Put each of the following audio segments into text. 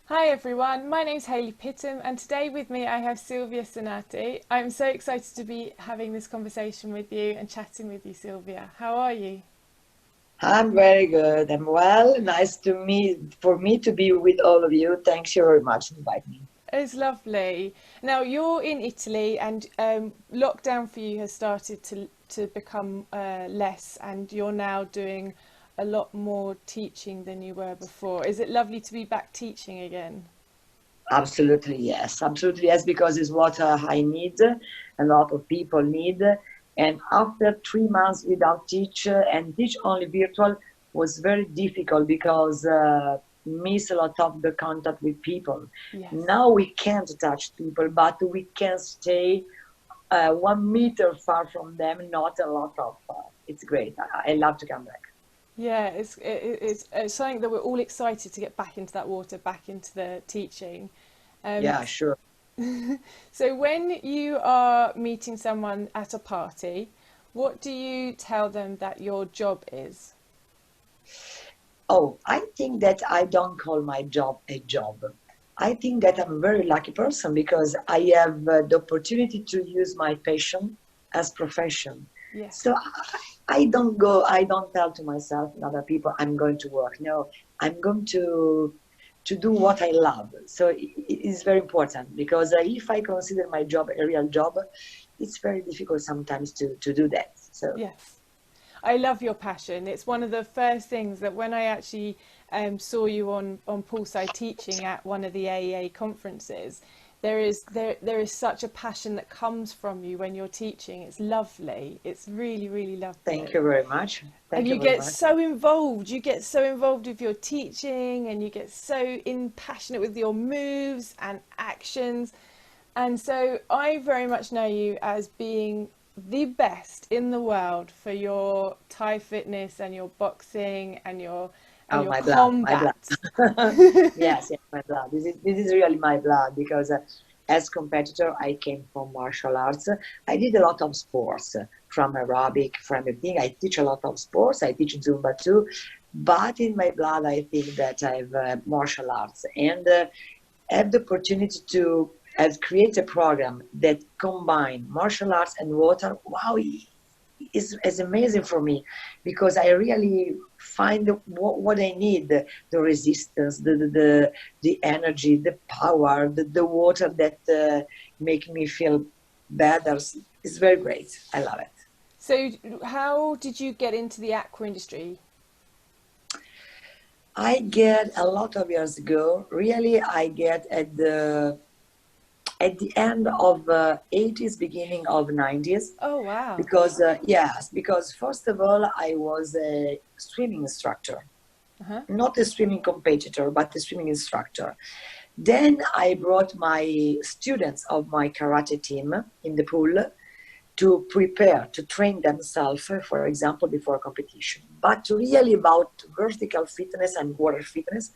Hi everyone, my name's Haylley Pittam and today with me I have Silvia Senati. I'm so excited to be having this conversation with you and chatting with you, Silvia. How are you? I'm very good. I'm well. Nice to meet for me to be with all of you. Thanks you very much for inviting me. It's lovely. Now you're in Italy and lockdown for you has started to become less and you're now doing a lot more teaching than you were before. Is it lovely to be back teaching again? Absolutely yes. Absolutely yes, because it's what I need. A lot of people need. And after 3 months without teach and teach only virtual was very difficult because miss a lot of the contact with people. Yes. Now we can't touch people, but we can stay 1 meter far from them. Not a lot of. It's great. I love to come back. Yeah, it's something that we're all excited to get back into that water, back into the teaching. Um, Yeah, sure. so when you are meeting someone at a party, what do you tell them that your job is? Oh, I think that I don't call my job a job. I think that I'm a very lucky person because I have the opportunity to use my passion as profession. Yes. So I don't tell to myself and other people, I'm going to work. No, I'm going to do what I love. So it is very important because if I consider my job a real job, it's very difficult sometimes to do that. So Yes. I love your passion. It's one of the first things that when I actually saw you on poolside teaching at one of the A.E.A. conferences, there is such a passion that comes from you when you're teaching. It's lovely. It's really, really thank you lovely. very much. And Thank you you very get much. so involved. You get so involved with your teaching and you get so passionate with your moves and actions. And so I very much know you as being the best in the world for your Thai fitness and your boxing and Oh, your my blood. combat. Yes, yes, my blood. This is really my blood because as competitor, I came from martial arts. I did a lot of sports, from aerobic, from everything. I teach a lot of sports. I teach Zumba too, but in my blood, I think that I have martial arts and have the opportunity to create a program that combine martial arts and water. Wow, is amazing for me because I really find what I need, the resistance, the energy, the power, the water that make me feel better. It's very great. I love it. So how did you get into the aqua industry? I get a lot of years ago, really, I get at the end of 80s, beginning of 90s, Oh wow. because yes, because first of all, I was a swimming instructor, Uh-huh. not a swimming competitor, but a swimming instructor. Then I brought my students of my karate team in the pool to prepare, to train themselves, for example, before competition. But really about vertical fitness and water fitness,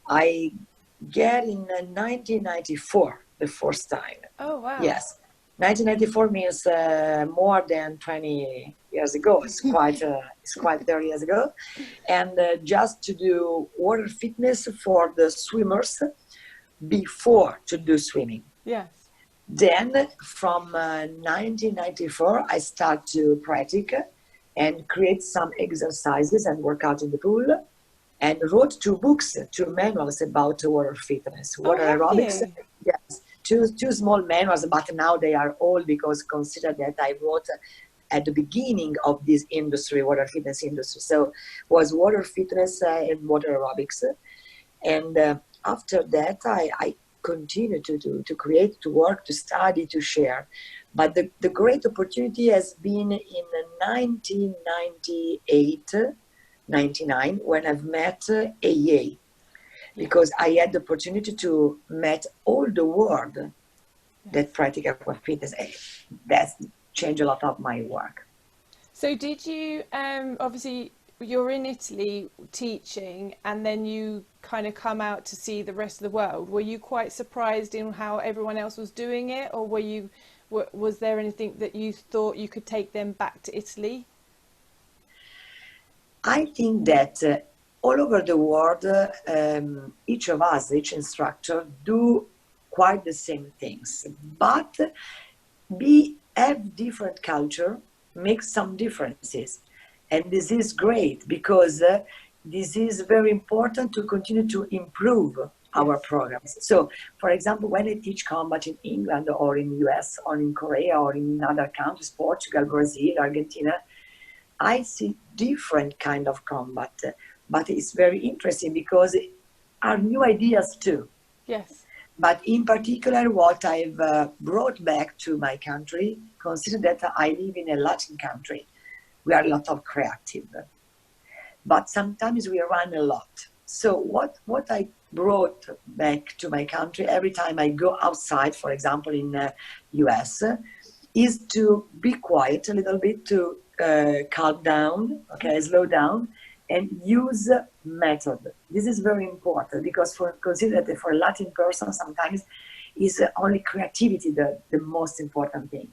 I get in 1994 the first time. Oh wow. Yes, 1994 means more than 20 years ago. It's quite 30 years ago, and just to do water fitness for the swimmers before to do swimming. Yes. Then from 1994, I start to practice and create some exercises and work out in the pool and wrote 2 books, 2 manuals about water fitness, Oh, water have aerobics. you? Yes, two small manuals, but now they are old because consider that I wrote at the beginning of this industry, water fitness industry. So was water fitness and water aerobics. And after that, I continue to create, to work, to study, to share. But the great opportunity has been in 1998, 99, when I've met A.E.A. Yes. because I had the opportunity to meet all the world that Yes. practice aqua fitness. That's changed a lot of my work. So did you obviously you're in Italy teaching and then you kind of come out to see the rest of the world. Were you quite surprised in how everyone else was doing it or was there anything that you thought you could take them back to Italy? I think that all over the world, each of us, each instructor, do quite the same things, but we have different culture, make some differences. And this is great because this is very important to continue to improve our programs. So, for example, when I teach combat in England or in US or in Korea or in other countries, Portugal, Brazil, Argentina, I see different kind of combat, but it's very interesting because are new ideas too. Yes. But in particular, what I've brought back to my country, consider that I live in a Latin country. We are a lot of creative, but sometimes we run a lot. So what I brought back to my country every time I go outside, for example, in the US, is to be quiet a little bit, to calm down, okay, slow down, and use method. This is very important because consider that for a Latin person, sometimes is only creativity the most important thing.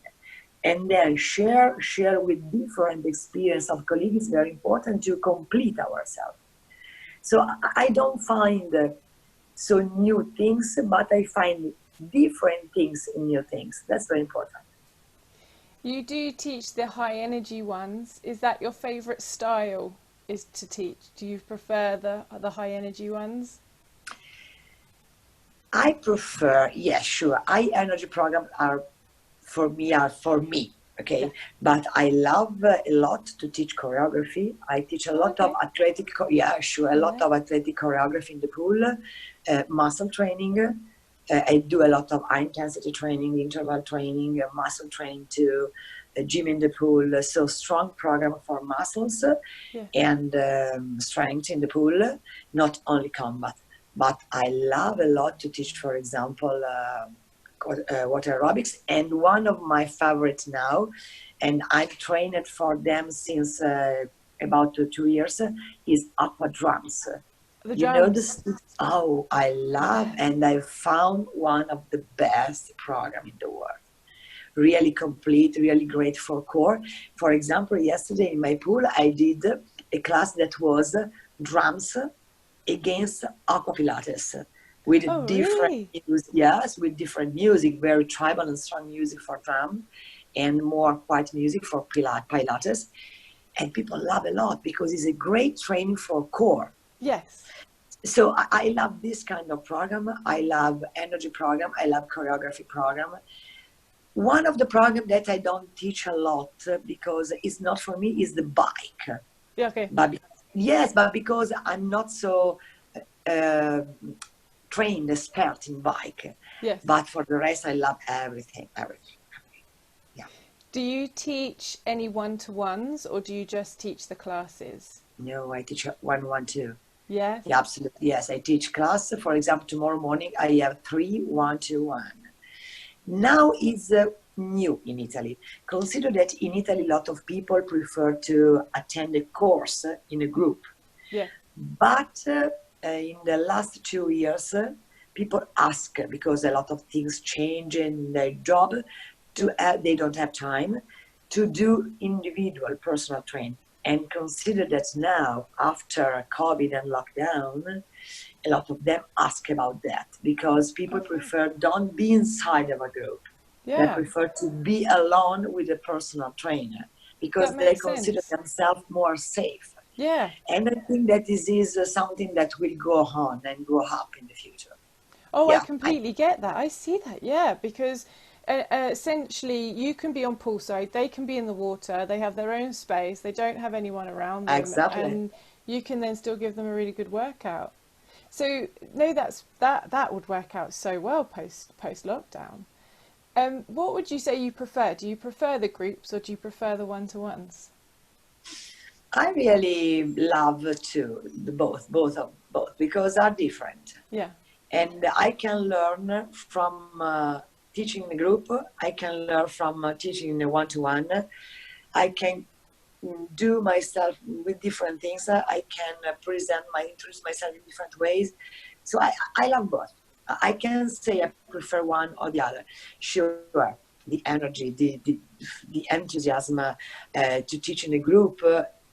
And then share with different experience of colleagues is very important to complete ourselves. So I don't find so new things, but I find different things in new things. That's very important. You do teach the high energy ones. Is that your favorite style is to teach? Do you prefer the high energy ones? I prefer, yeah, sure. High energy programs are for me, okay? Yeah. But I love a lot to teach choreography. I teach a lot of athletic, yeah, sure, a lot of athletic choreography in the pool, muscle training. I do a lot of high intensity training, interval training, muscle training too, gym in the pool. So strong program for muscles and strength in the pool, not only combat. But I love a lot to teach, for example, water aerobics, and one of my favorites now, and I've trained for them since about 2 years, is aqua drums. The You know drums. this? Oh, I love, and I found one of the best program in the world. Really complete, really great for core. For example, yesterday in my pool, I did a class that was drums against aqua pilates with different music, yes, with different music, very tribal and strong music for drum and more quiet music for pilates. And people love a lot because it's a great training for core. Yes. So I love this kind of program. I love energy program. I love choreography program. One of the programs that I don't teach a lot because it's not for me is the bike. Yeah, okay. But yes, but because I'm not so trained, expert in bike. Yes. But for the rest, I love everything. Yeah. Do you teach any one-to-ones or do you just teach the classes? No, I teach one too. Yes. Yeah, absolutely. Yes, I teach class. For example, tomorrow morning I have 3 1-to-1. Now it's new in Italy. Consider that in Italy, a lot of people prefer to attend a course in a group. Yeah. But in the last 2 years, people ask, because a lot of things change in their job, they don't have time to do individual personal training. And consider that now, after COVID and lockdown, a lot of them ask about that because people prefer don't be inside of a group. Yeah. They prefer to be alone with a personal trainer because they consider themselves more safe. Yeah. And I think that this is something that will go on and go up in the future. Oh, yeah, I completely get that. I see that, yeah, because essentially you can be on poolside, they can be in the water, they have their own space, they don't have anyone around them. Exactly. And you can then still give them a really good workout. So no, that would work out so well post lockdown. What would you say you prefer? Do you prefer the groups or do you prefer the one-to-ones? I really love both because are different. Yeah. And I can learn from teaching in a group. I can learn from teaching in a one-to-one. I can do myself with different things. I can introduce myself in different ways. So I love both. I can say I prefer one or the other. Sure, the energy, the enthusiasm to teach in a group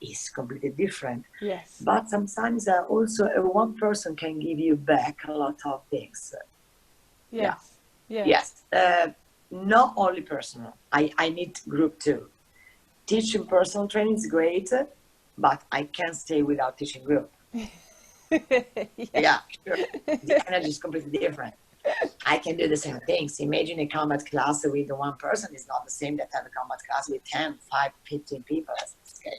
is completely different. Yes. But sometimes also one person can give you back a lot of things. Yeah. Yes. Yeah. Yes. Not only personal. I need group too. Teaching personal training is great, but I can't stay without teaching group. Yeah, sure. The energy is completely different. I can do the same things. Imagine a combat class with one person is not the same that have a combat class with 10, 5, 15 people. That's okay.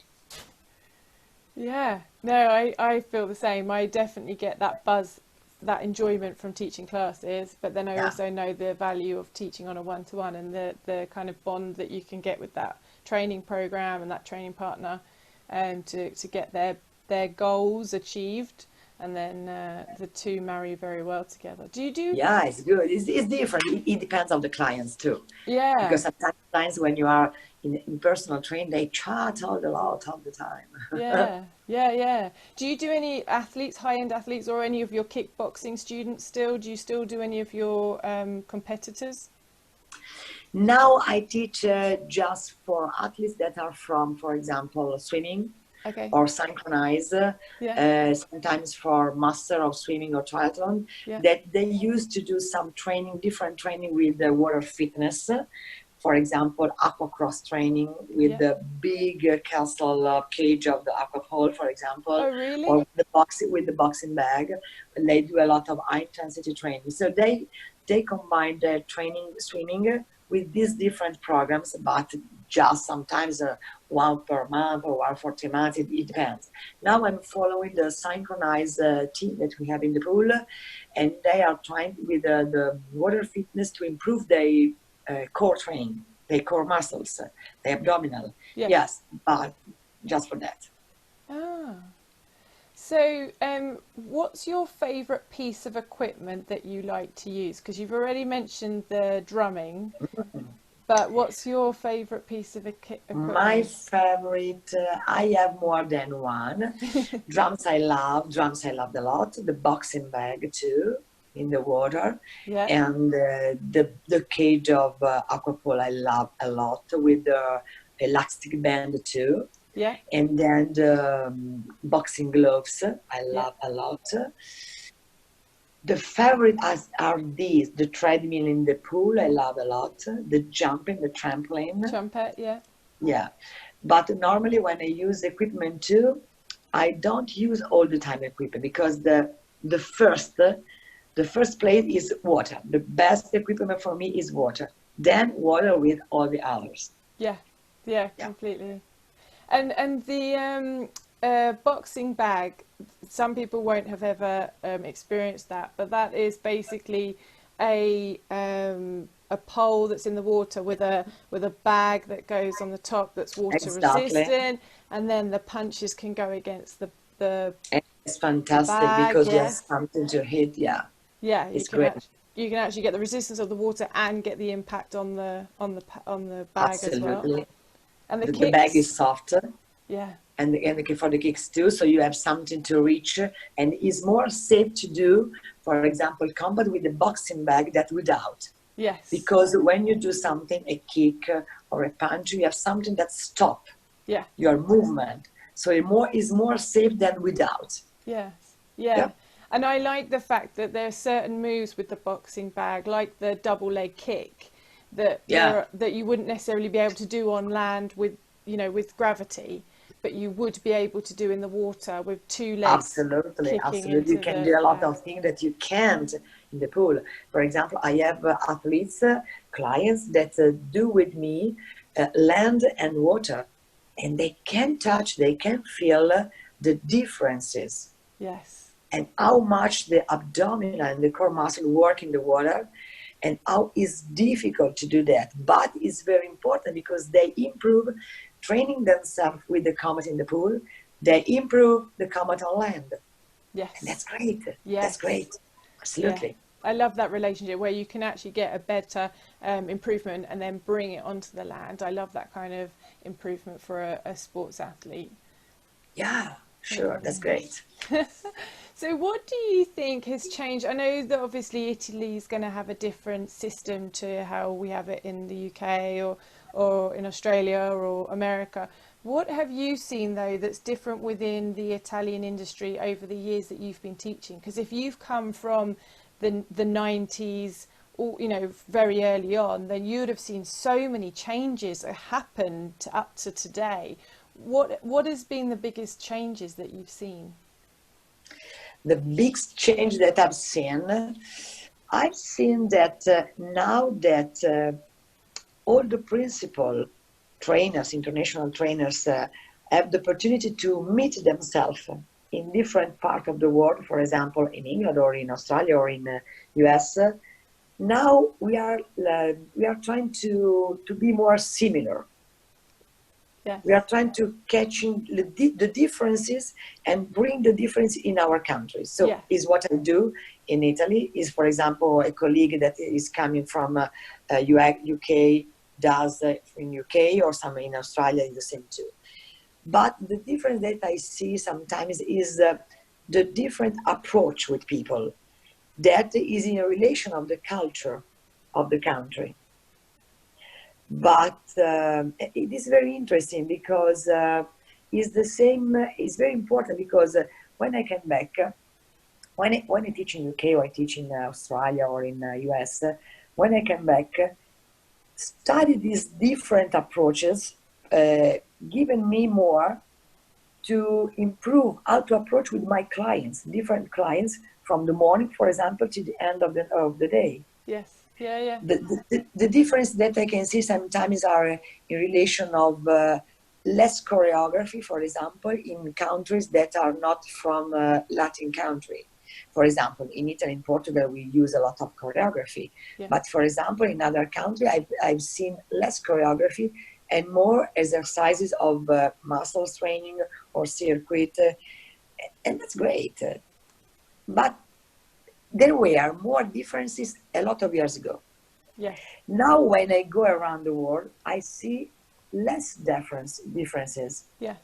Yeah, no, I feel the same. I definitely get that buzz, that enjoyment from teaching classes, but then I Yeah. also know the value of teaching on a one-to-one and the kind of bond that you can get with that training program and that training partner, to get their goals achieved, and then the two marry very well together. Do you do? Yeah, it's good. It's different. It depends on the clients too. Yeah, Because sometimes clients, when you are in personal training, they chat all the lot all the time. yeah. Do you do any athletes, high-end athletes, or any of your kickboxing students still? Do you still do any of your competitors? Now I teach just for athletes that are from, for example, swimming Okay. or synchronize, Yeah. sometimes for master of swimming or triathlon, Yeah. that they used to do some training, different training with the water fitness. For example, aqua cross training with Yeah. the big castle cage of the aqua pole, for example, Oh, really? or with the boxing bag. They do a lot of high intensity training. So they combine the training swimming with these different programs, but just sometimes one per month or one for 3 months. It depends. Now I'm following the synchronized team that we have in the pool, and they are trying with the water fitness to improve their core training, their core muscles, the abdominal. Yes. Yes, but just for that. Ah. So, what's your favourite piece of equipment that you like to use? Because you've already mentioned the drumming, but what's your favourite piece of equipment? My favorite, I have more than one. Drums I love a lot. The boxing bag too, in the water. Yeah. And the cage of aquapole I love a lot, with the elastic band too. Yeah. And then the boxing gloves I Yeah. love a lot. The favorite are these: the treadmill in the pool I love a lot, the jumping, the trampoline. Trumpet. Yeah. Yeah. But normally when I use equipment too, I don't use all the time equipment, because the first the first place is water. The best equipment for me is water. Then water with all the others. Yeah. Yeah. Yeah. Completely. And the boxing bag, some people won't have ever experienced that, but that is basically a pole that's in the water with a bag that goes on the top that's water Exactly. resistant, and then the punches can go against the And it's fantastic bag. because you have Yes. something to hit. Yeah, Yeah, it's great. You can actually get the resistance of the water and get the impact on the bag as well. Absolutely. And the The bag kicks. is softer, Yeah. and for the kicks too, so you have something to reach, and it's more safe to do, for example, combat with the boxing bag than without. Yes. Because when you do something, a kick or a punch, you have something that stop Yeah. your movement, so it is more safe than without. Yes. Yeah. Yeah. And I like the fact that there are certain moves with the boxing bag, like the double leg kick, that Yeah. that you wouldn't necessarily be able to do on land with with gravity, but you would be able to do in the water with two legs Absolutely, kicking absolutely. You into can the do a lot bag. of things that you can't in the pool. For example, I have athletes, clients that do with me land and water, and they can touch, they can feel the differences, Yes. and how much the abdominal and the core muscle work in the water, and how it's difficult to do that. But it's very important because they improve training themselves with the combat in the pool. They improve the combat on land. Yes. And that's great. Yes. That's great. Absolutely. Yeah. I love that relationship where you can actually get a better improvement and then bring it onto the land. I love that kind of improvement for a sports athlete. Yeah, sure. That's great. So what do you think has changed? I know that obviously Italy is going to have a different system to how we have it in the UK or in Australia or America. What have you seen though that's different within the Italian industry over the years that you've been teaching? Because if you've come from the 90s, or very early on, then you'd have seen so many changes that happened up to today. What has been the biggest changes that you've seen? The big change that I've seen that now that all the principal trainers, international trainers, have the opportunity to meet themselves in different parts of the world, for example, in England or in Australia or in US. Now we are trying to be more similar. Yes. We are trying to catch the differences and bring the difference in our countries. So Yes. is what I do in Italy. Is, for example, a colleague that is coming from UK does in UK, or some in Australia is the same too. But the difference that I see sometimes is the different approach with people that is in a relation of the culture of the country. But it is very interesting because it's the same. It's very important because when I came back, when I teach in UK or I teach in Australia or in US, when I came back, study these different approaches, given me more to improve how to approach with my clients, different clients, from the morning, for example, to the end of the day. Yes. Yeah. The difference that I can see sometimes are in relation of less choreography, for example, in countries that are not from Latin country. For example, in Italy and Portugal, we use a lot of choreography. Yeah. But for example, in other countries, I've seen less choreography and more exercises of muscles training or circuit. And that's great. But there were more differences a lot of years ago. Yes. Now, when I go around the world, I see less differences. Yes.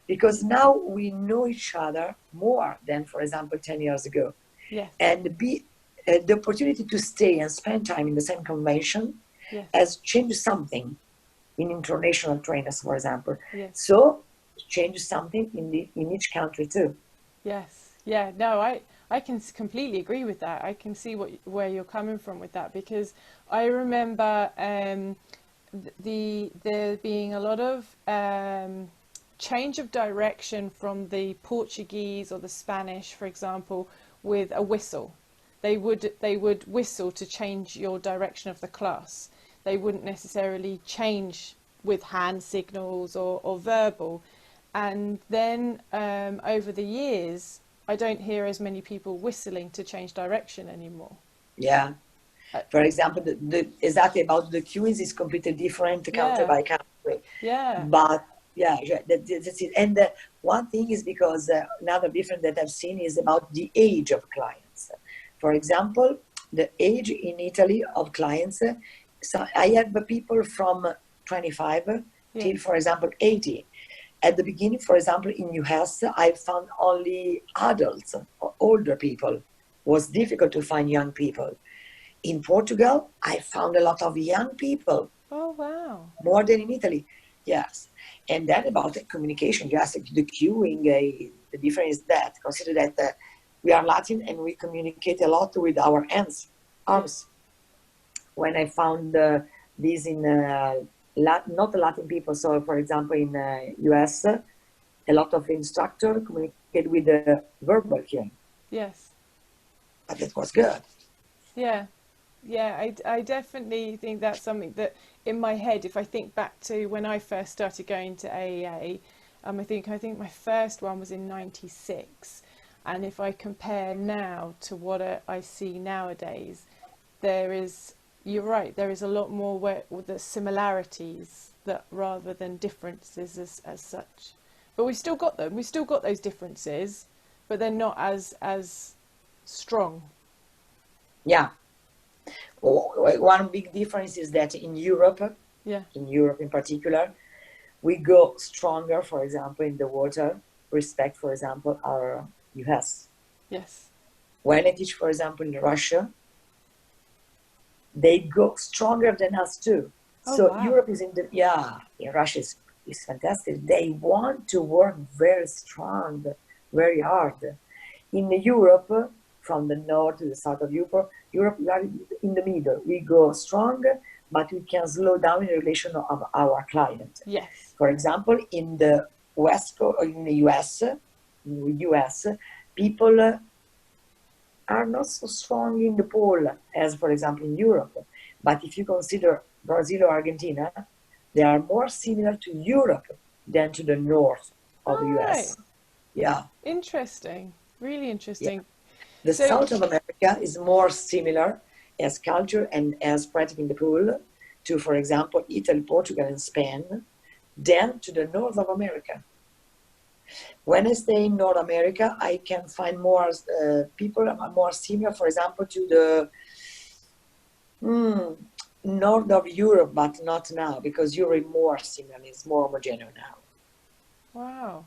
Because now we know each other more than, for example, 10 years ago. Yes. And the opportunity to stay and spend time in the same convention Yes. has changed something in international trainers, for example. Yes. So change something in each country too. Yes. Yeah. No, I can completely agree with that. I can see where you're coming from with that, because I remember there being a lot of change of direction from the Portuguese or the Spanish, for example, with a whistle. They would whistle to change your direction of the class. They wouldn't necessarily change with hand signals or verbal. And then over the years, I don't hear as many people whistling to change direction anymore. Yeah. For example, exactly about the cues is completely different country by country. Yeah. But yeah, that's it. And one thing is because another difference that I've seen is about the age of clients. For example, the age in Italy of clients, so I have people from 25 till, for example, 80. At the beginning, for example, in US, I found only adults, older people. It was difficult to find young people. In Portugal, I found a lot of young people. Oh, wow. More than in Italy, yes. And then about the communication, yes, the cueing, the difference is that, consider that we are Latin and we communicate a lot with our hands, arms. When I found this in not Latin people, so for example in US, a lot of instructors communicate with the verbal cueing. Yes. But that was good. Yeah. Yeah, I definitely think that's something that in my head, if I think back to when I first started going to A.R.E.A, I think my first one was in '96, and if I compare now to what I see nowadays, you're right, there is a lot more with the similarities that rather than differences as such. But we've still got them. We've still got those differences, but they're not as strong. Yeah. One big difference is that in Europe in particular, we go stronger, for example, in the water respect, for example, our US. Yes. When I teach, for example, in Russia, they go stronger than us too. Oh, so wow. Europe is in Russia is fantastic. They want to work very strong, very hard. In Europe, from the north to the south of Europe, we are in the middle. We go strong, but we can slow down in relation of our client. Yes. For example, in the West Coast, in the US, people are not so strong in the pole as, for example, in Europe. But if you consider Brazil or Argentina, they are more similar to Europe than to the north of the All right. US. Yeah. Interesting. Really Yeah. interesting. The So, South of America is more similar as culture and as practicing the pool to, for example, Italy, Portugal, and Spain than to the North of America. When I stay in North America, I can find more people are more similar, for example, to the north of Europe, but not now because Europe is more similar, it's more homogeneous now. wow.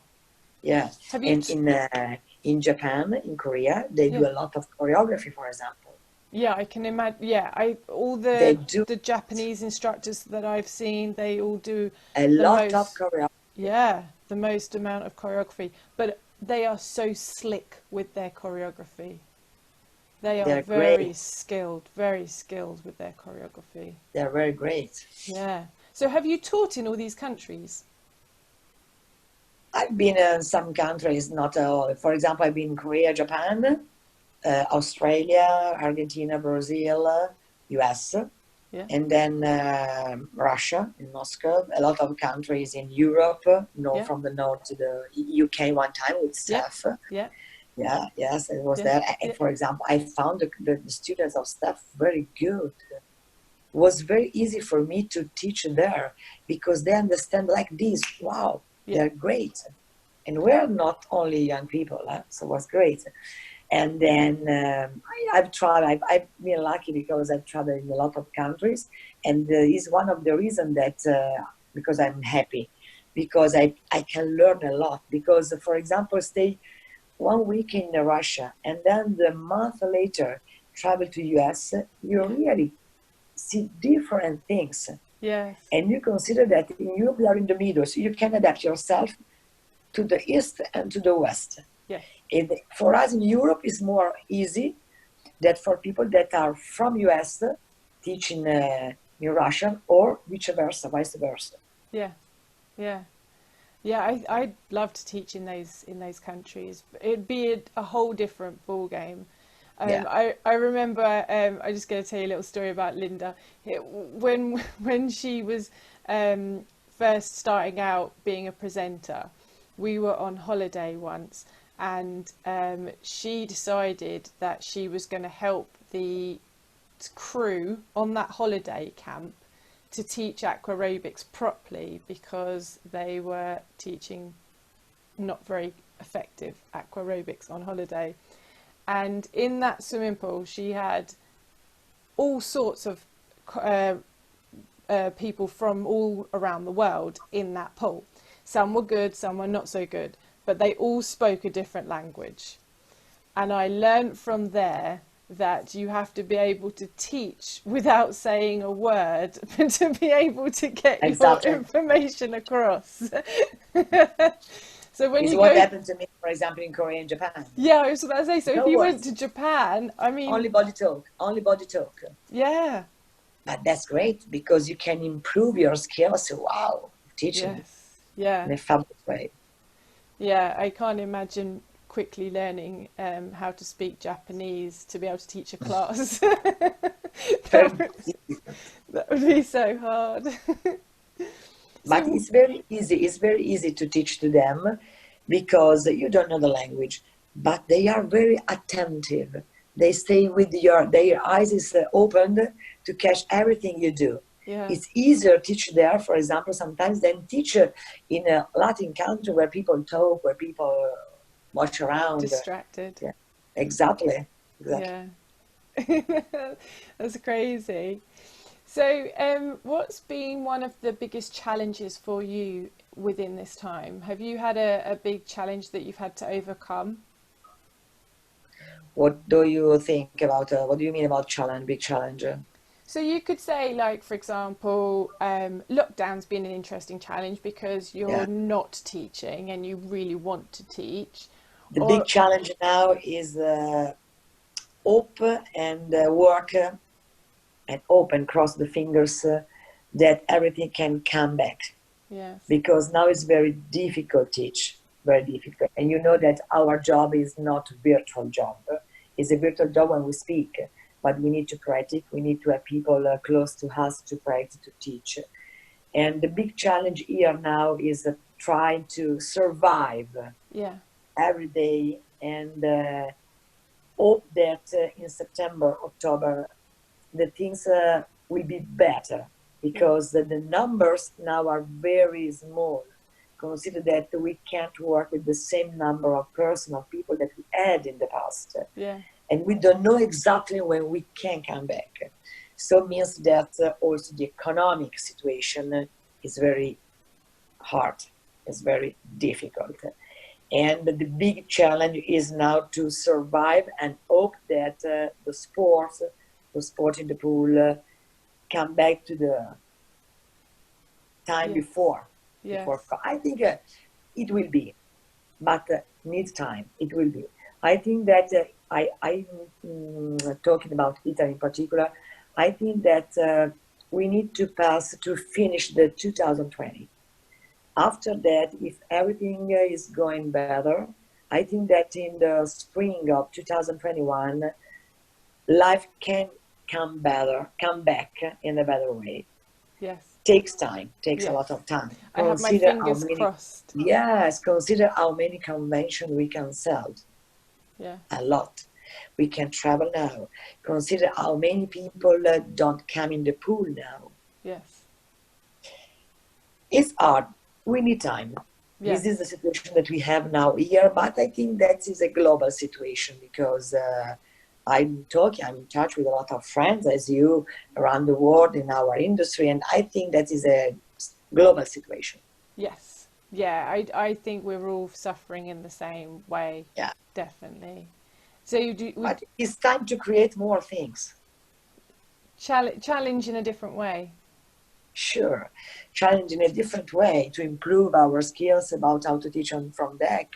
Yeah, Have you? and in Japan, in Korea, they Yeah. do a lot of choreography, for example. Yeah, I can imagine. Yeah, all They do the Japanese instructors that I've seen, they all do a the lot of most. choreography. Yeah, the most amount of choreography, but they are so slick with their choreography. They are They're great. very skilled with their choreography. They're very great. Yeah. So have you taught in all these countries? I've been in some countries, not all. For example, I've been in Korea, Japan, Australia, Argentina, Brazil, US, Yeah. and then Russia, in Moscow. A lot of countries in Europe, Yeah. from the north to the UK one time with Yeah. staff. Yeah. Yeah, yes, it was Yeah. there. Yeah. And for example, I found the students of staff very good. It was very easy for me to teach there because they understand like this. Wow, Yeah. they're great. And we're not only young people, so it was great. And then I've tried, I've been lucky because I've traveled in a lot of countries. And is one of the reasons that, because I'm happy, because I can learn a lot. Because, for example, stay 1 week in Russia and then the month later travel to US, you really see different things. Yes. And you consider that in Europe you are in the middle, so you can adapt yourself to the east and to the west. Yes. And for us in Europe, it's more easy that for people that are from US teaching in Russian or vice versa. Yeah. Yeah. Yeah, I'd love to teach in those countries. It'd be a whole different ball game. Yeah. I remember. I'm just going to tell you a little story about Linda. When she was first starting out being a presenter, we were on holiday once, and she decided that she was going to help the crew on that holiday camp to teach Aqua Aerobics properly because they were teaching not very effective Aqua Aerobics on holiday. And in that swimming pool, she had all sorts of people from all around the world in that pool. Some were good, some were not so good, but they all spoke a different language. And I learned from there that you have to be able to teach without saying a word to be able to get Exactly. your information across. So when It's you what go, happened to me, for example, in Korea and Japan. yeah, I was about to say, so No if you went words. to Japan, I mean, Only body talk, only body talk. yeah, But that's great because you can improve your skills. Wow, teaching yes, yeah, in a fabulous way. yeah, I can't imagine quickly learning how to speak Japanese to be able to teach a class. That would be so hard. But So it's very easy. It's very easy to teach to them because you don't know the language, but they are very attentive. They stay with their eyes is opened to catch everything you do. yeah, It's easier to teach there, for example, sometimes than teach in a Latin country where people talk, where people watch around. distracted. Yeah, exactly. Yeah, that's crazy. So, what's been one of the biggest challenges for you within this time? Have you had a big challenge that you've had to overcome? What do you think about? What do you mean about challenge? Big challenge? So you could say, like, for example, lockdown's been an interesting challenge because you're Yeah. not teaching and you really want to teach. The big Or challenge now is hope and work and hope and cross the fingers that everything can come back. yes, Because now it's very difficult to teach, very difficult. And you know that our job is not a virtual job. It's a virtual job when we speak, but we need to practice. We need to have people close to us to practice, to teach. And the big challenge here now is trying to survive yeah, every day and hope that in September, October, the things will be better yeah, because the numbers now are very small. Consider that we can't work with the same number of person of people that we had in the past, yeah, and we don't know exactly when we can come back. So it means that also the economic situation is very hard, it's very difficult. And the big challenge is now to survive and hope that the sport in the pool, come back to the time yes, before. yes, I think it will be, but needs time. It will be. I think that talking about Italy in particular. I think that we need to pass to finish the 2020. After that, if everything is going better, I think that in the spring of 2021, life can come back in a better way. yes, Takes time, takes a yes. lot of time. I have my Consider how fingers many, crossed. yes, consider how many conventions we can sell. Yeah, A lot. We can travel now. Consider how many people don't come in the pool now. yes, It's hard. We need time. This is the yes, situation that we have now here, but I think that is a global situation because I'm in touch with a lot of friends as you around the world in our industry, and I think that is a global situation. yes. Yeah, I think we're all suffering in the same way, Yeah, definitely. So you do would but it's time to create more things. challenge in a different way. Sure, challenge in a different way to improve our skills about how to teach on from deck,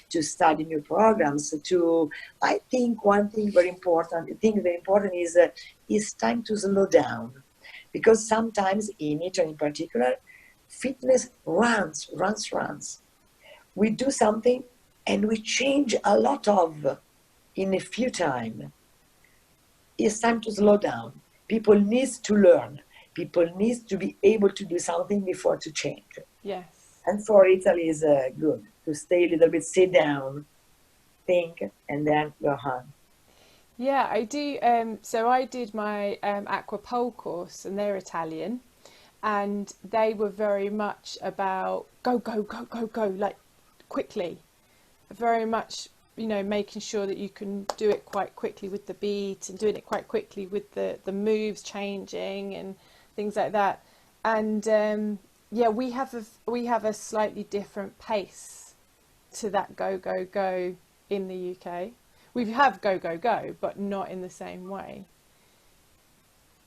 to study new programs. To I think one thing very important. I think very important is it's time to slow down, because sometimes in Italy in particular, fitness runs. We do something and we change a lot of in a few time. It's time to slow down. People need to learn. People need to be able to do something before to change. Yes. And for Italy is good to stay a little bit, sit down, think, and then go on. Yeah, I do. So I did my Aqua Pole course, and they're Italian, and they were very much about go, go, go, go, go, like quickly. Very much, making sure that you can do it quite quickly with the beat and doing it quite quickly with the moves changing and things like that. And yeah, we have a slightly different pace to that go, go, go in the UK. We have go, go, go, but not in the same way.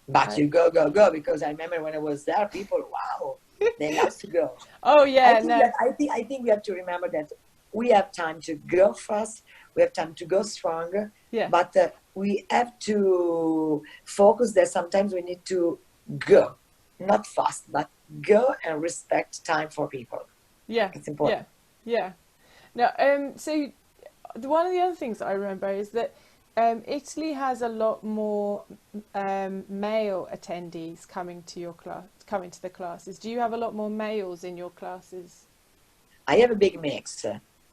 But I, you go, because I remember when I was there, people, wow, they love to go. oh yeah, no, I think we have to remember that we have time to go fast, we have time to go stronger, yeah, but we have to focus that sometimes we need to go, not fast, but go and respect time for people. yeah, It's yeah, important. yeah. No, so one of the other things that I remember is that Italy has a lot more male attendees coming to your class, coming to the classes. Do you have a lot more males in your classes? I have a big mix.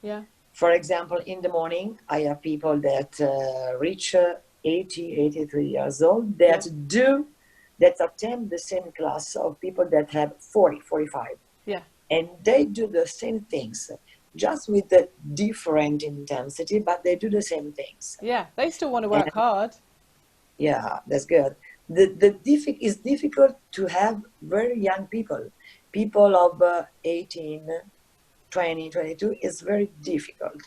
Yeah, For example, in the morning, I have people that reach 80, 83 years old yeah, that attend the same class of people that have 40, 45. yeah, And they do the same things, just with a different intensity, but they do the same things. yeah. They still want to And work hard. yeah, that's good. It's difficult to have very young people of 18, 20, 22 is very difficult.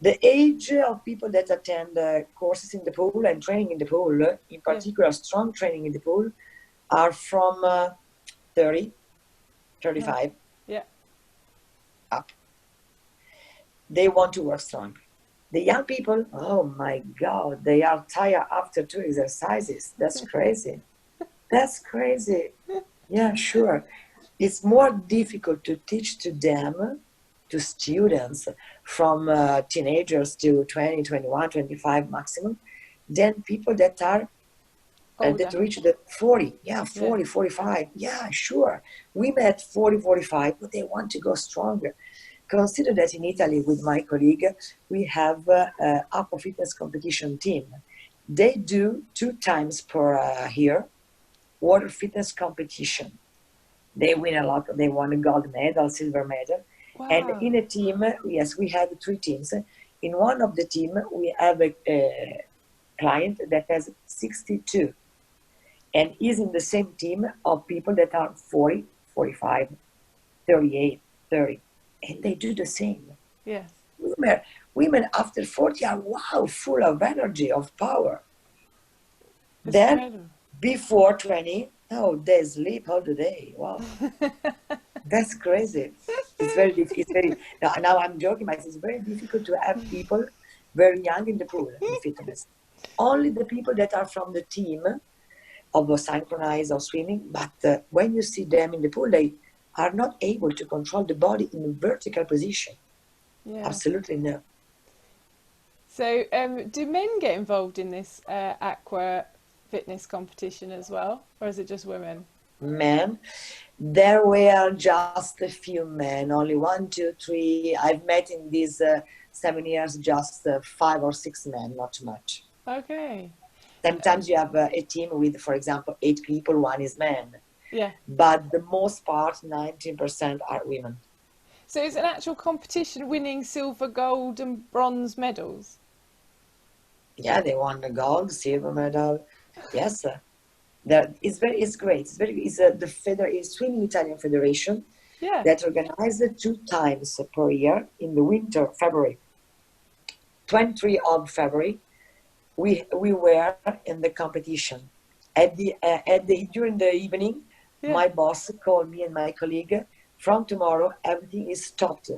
The age of people that attend courses in the pool and training in the pool, in particular strong training in the pool, are from 30, 35 Yeah. up. They want to work strong. The young people, oh my God, they are tired after 2 exercises. That's crazy. That's crazy. Yeah, sure. It's more difficult to teach to them, to students from teenagers to 20, 21, 25 maximum, than people that are that Older. reach the 40, yeah, Yeah. 40, 45. Yeah, sure. Women at 40, 45, but they want to go stronger. Consider that in Italy with my colleague, we have Aqua Fitness competition team. They do 2 times per year water fitness competition. They win a lot. They won a gold medal, silver medal. And Wow. in a team, yes, we have 3 teams. In one of the team, we have a client that has 62 and is in the same team of people that are 40, 45, 38, 30. And they do the same. Yes. Women after 40 are, wow, full of energy, of power. It's Then incredible. before 20, oh, they sleep all the day. Wow. That's crazy. It's very difficult. Now I'm joking, but it's very difficult to have people very young in the pool in fitness. Only the people that are from the team of synchronized or swimming, but when you see them in the pool, they are not able to control the body in a vertical position. Yeah. Absolutely no. So, do men get involved in this aqua fitness competition as well, or is it just women? Men, there were just a few men, only 1, 2, 3. I've met in these 7 years just 5 or 6 men, not much. Okay. Sometimes you have a team with, for example, 8 people, one is man. Yeah. But the most part, 19% are women. So it's an actual competition winning silver, gold, and bronze medals. Yeah, they won the gold, silver medal. Yes, it's great. It's Swimming Italian Federation Yeah. that organized it 2 times per year in the winter, February. 23 of February, we were in the competition. During the evening, Yeah. my boss called me and my colleague. From tomorrow, everything is stopped.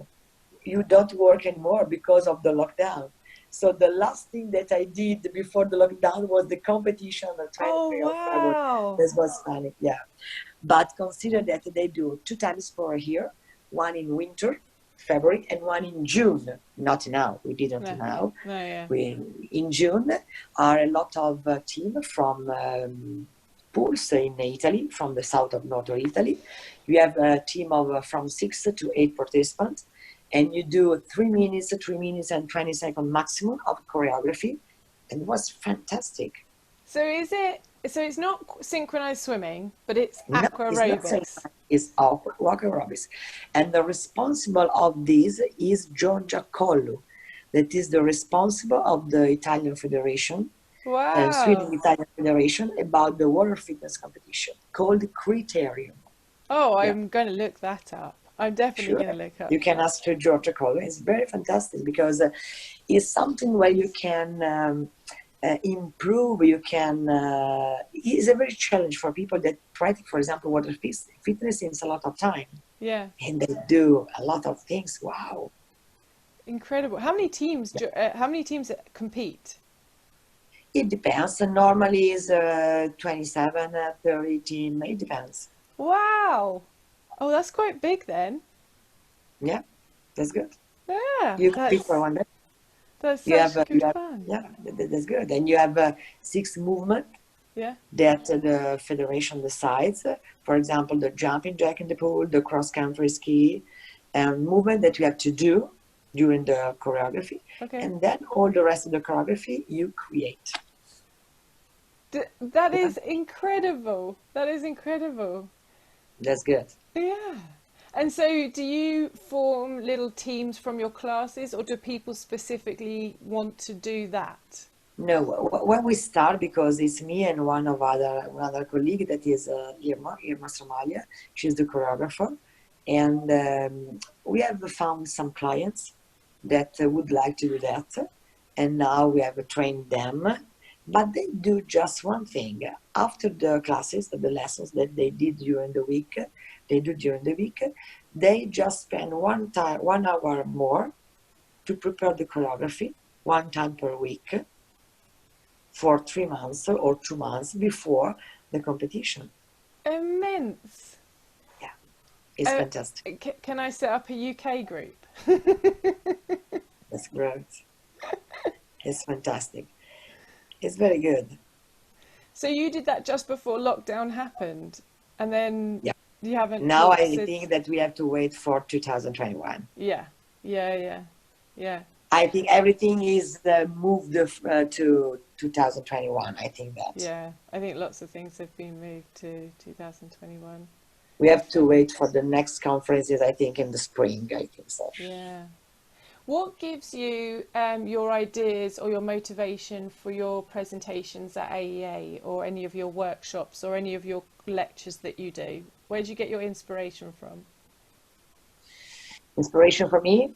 You don't work anymore because of the lockdown. So the last thing that I did before the lockdown was the competition on the Oh 23rd of February. wow. This was funny, yeah. But consider that they do 2 times per year, one in winter, February, and one in June. Not now, we didn't No. now. No. Yeah. In June are a lot of team from pools in Italy, from the south of northern Italy. You have a team of from 6 to 8 participants, and you do 3 minutes, 3 minutes, and 20-second maximum of choreography, and it was fantastic. So is it? So it's not synchronized swimming, but it's No, aqua it's not saying aerobics. it's Aqua Aerobics. And the responsible of this is Giorgia Collu, that is the responsible of the Italian Federation, Sweden Wow. Italian Federation, about the water fitness competition called Criterium. Oh, Yeah, I'm going to look that up. I'm definitely sure. going to look up. You can ask to Giorgia Collu. It's very fantastic because it's something where you can improve, you can, it's a very challenge for people that practice, for example, water fitness is a lot of time. Yeah. And they do a lot of things. Wow. Incredible. How many teams? How many teams compete? It depends. Normally is 27, 30 team. It depends. Wow. Oh, that's quite big then. Yeah, that's good. Yeah, You compete for one day. that's You such have, good fun. yeah, that's good. And you have 6 movement Yeah. that the federation decides. For example, the jumping jack in the pool, the cross-country ski, and movement that you have to do during the choreography. Okay. And then all the rest of the choreography you create. That is incredible. That is incredible. That's good. Yeah. And so, do you form little teams from your classes, or do people specifically want to do that? No, when we start, because it's me and another colleague that is Irma Somalia, she's the choreographer, and we have found some clients that would like to do that, and now we have trained them. But they do just one thing. After the classes, the lessons that they did during the week, they just spend 1 hour more to prepare the choreography 1 time per week for 3 months or 2 months before the competition. Immense. Yeah, it's fantastic. Can I set up a UK group? That's great. It's fantastic. It's very good. So you did that just before lockdown happened, and then Yeah. you haven't. Now I think that we have to wait for 2021. Yeah. I think everything is moved to 2021. I think that. Yeah, I think lots of things have been moved to 2021. We have to wait for the next conferences, I think, in the spring. I think so. Yeah. What gives you your ideas or your motivation for your presentations at A.E.A. or any of your workshops or any of your lectures that you do? Where do you get your inspiration from? Inspiration for me?